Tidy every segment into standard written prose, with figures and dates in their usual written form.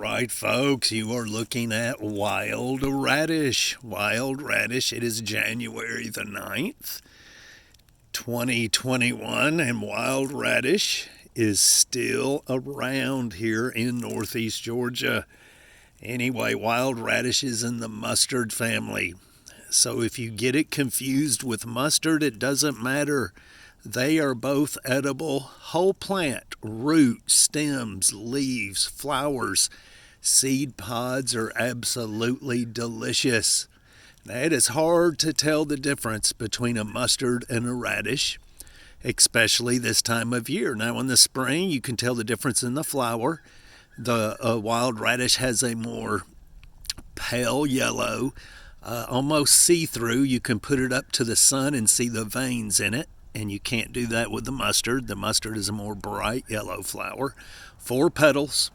right, folks, you are looking at wild radish. Wild radish, it is January the 9th, 2021, and wild radish is still around here in northeast Georgia. Anyway, wild radish is in the mustard family. So if you get it confused with mustard, it doesn't matter. They are both edible, whole plant, roots, stems, leaves, flowers. Seed pods are absolutely delicious. Now, it is hard to tell the difference between a mustard and a radish, especially this time of year. Now, in the spring, you can tell the difference in the flower. The wild radish has a more pale yellow, almost see-through. You can put it up to the sun and see the veins in it. And you can't do that with the mustard. The mustard is a more bright yellow flower. 4 petals.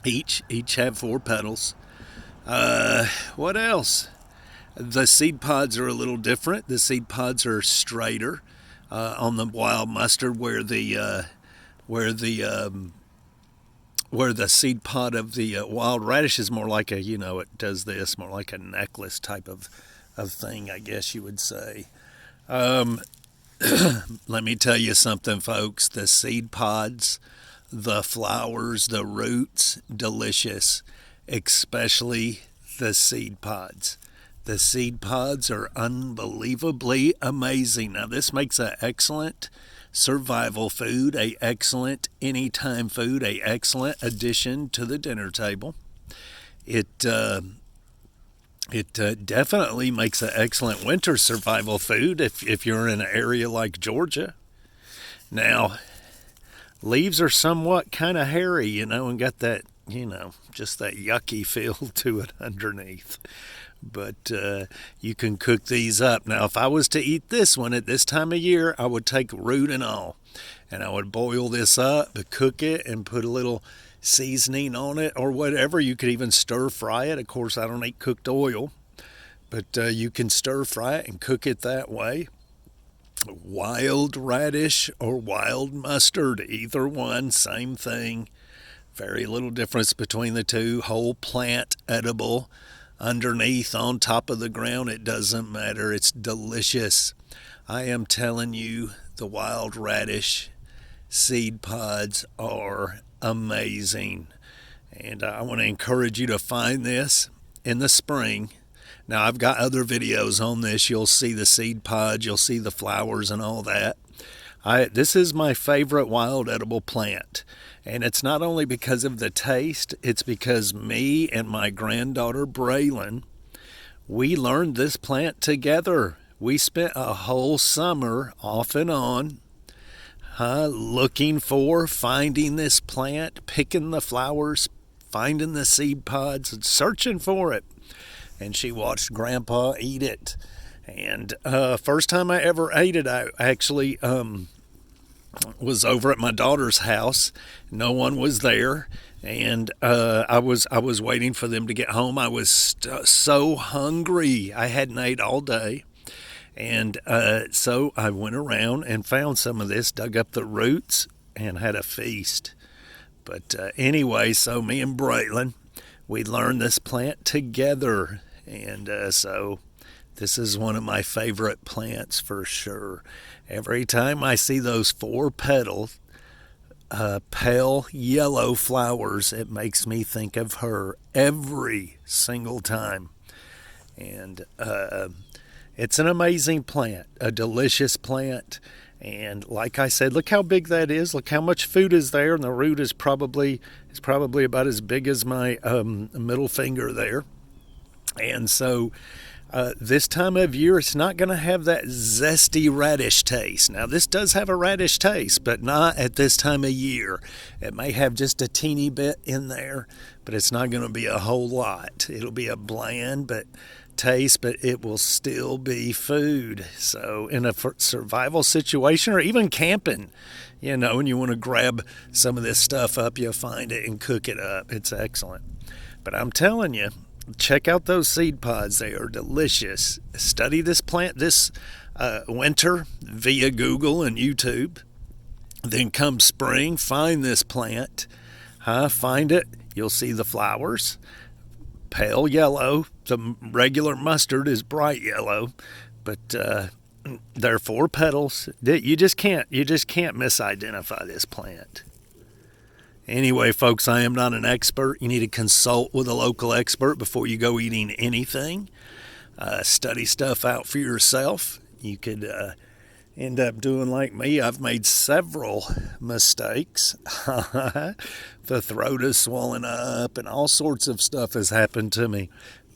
Each have 4 petals. What else? The seed pods are a little different. The seed pods are straighter on the wild mustard, where the seed pod of the wild radish is more like a, it does this, more like a necklace type of thing, I guess you would say. Let me tell you something, folks. The seed pods, the flowers, the roots, delicious, especially the seed pods. The seed pods are unbelievably amazing. Now, this makes an excellent survival food, an excellent anytime food, an excellent addition to the dinner table. It definitely makes an excellent winter survival food if you're in an area like Georgia. Now, leaves are somewhat kind of hairy, and got that, just that yucky feel to it underneath. But you can cook these up. Now, if I was to eat this one at this time of year, I would take root and all, and I would boil this up, cook it, and put a little seasoning on it or whatever. You could even stir fry it. Of course, I don't eat cooked oil, but you can stir fry it and cook it that way. Wild radish or wild mustard, either one, same thing. Very little difference between the two. Whole plant, edible, underneath, on top of the ground, it doesn't matter. It's delicious. I am telling you, the wild radish seed pods are amazing, and I want to encourage you to find this in the spring. Now, I've got other videos on this. You'll see the seed pods, you'll see the flowers and all that. This is my favorite wild edible plant, and it's not only because of the taste, it's because me and my granddaughter Braylon, we learned this plant together. We spent a whole summer off and on finding this plant, picking the flowers, finding the seed pods, and searching for it. And she watched Grandpa eat it. And first time I ever ate it, I actually was over at my daughter's house. No one was there, and I was waiting for them to get home. I was so hungry. I hadn't ate all day. And so I went around and found some of this, dug up the roots, and had a feast. But anyway, so me and Braylon, we learned this plant together. And so this is one of my favorite plants for sure. Every time I see those 4 petals, pale yellow flowers, it makes me think of her every single time. And it's an amazing plant, a delicious plant. And like I said, look how big that is. Look how much food is there. And the root is probably about as big as my middle finger there. And so this time of year, it's not going to have that zesty radish taste. Now, this does have a radish taste, but not at this time of year. It may have just a teeny bit in there, but it's not going to be a whole lot. It'll be a bland taste, but it will still be food. So in a survival situation, or even camping, and you want to grab some of this stuff up, you'll find it and cook it up. It's excellent. But I'm telling you, check out those seed pods. They are delicious. Study this plant this winter via Google and YouTube. Then come spring, find this plant. Find it. you'll see the flowers, pale yellow. The regular mustard is bright yellow, but there are 4 petals. You just can't misidentify this plant. Anyway, folks, I am not an expert. You need to consult with a local expert before you go eating anything. Study stuff out for yourself. You could end up doing like me. I've made several mistakes. The throat is swollen up and all sorts of stuff has happened to me.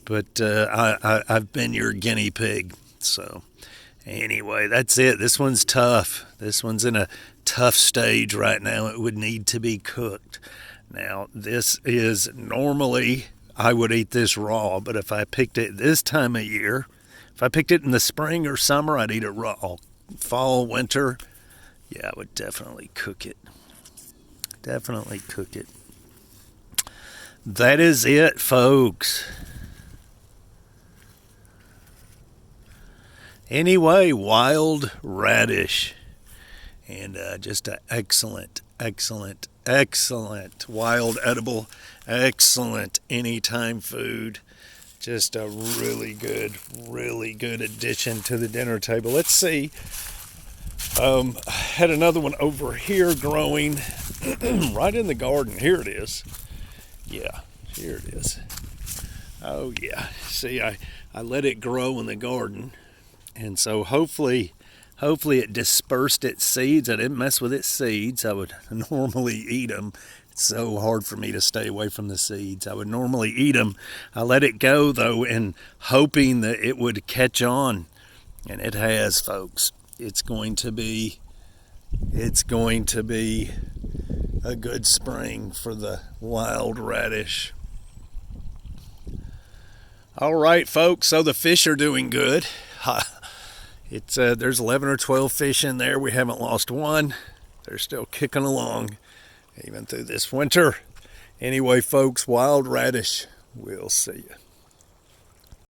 But I've been your guinea pig. So anyway, that's it. This one's tough. This one's in a tough stage right now. It would need to be cooked. Now, this is normally, I would eat this raw, but if I picked it this time of year, if I picked it in the spring or summer, I'd eat it raw. Fall, winter, yeah, I would definitely cook it. Definitely cook it. That is it, folks. Anyway, wild radish. And just an excellent wild edible, excellent anytime food. Just a really good addition to the dinner table. Let's see. I had another one over here growing right in the garden. Here it is. Yeah, here it is. Oh yeah. See, I let it grow in the garden. And so hopefully it dispersed its seeds. I didn't mess with its seeds. I would normally eat them. It's so hard for me to stay away from the seeds. I would normally eat them. I let it go, though, and hoping that it would catch on. And it has, folks. It's going to be a good spring for the wild radish. All right, folks. So the fish are doing good. There's 11 or 12 fish in there. We haven't lost one. They're still kicking along, even through this winter. Anyway, folks, wild radish. We'll see you.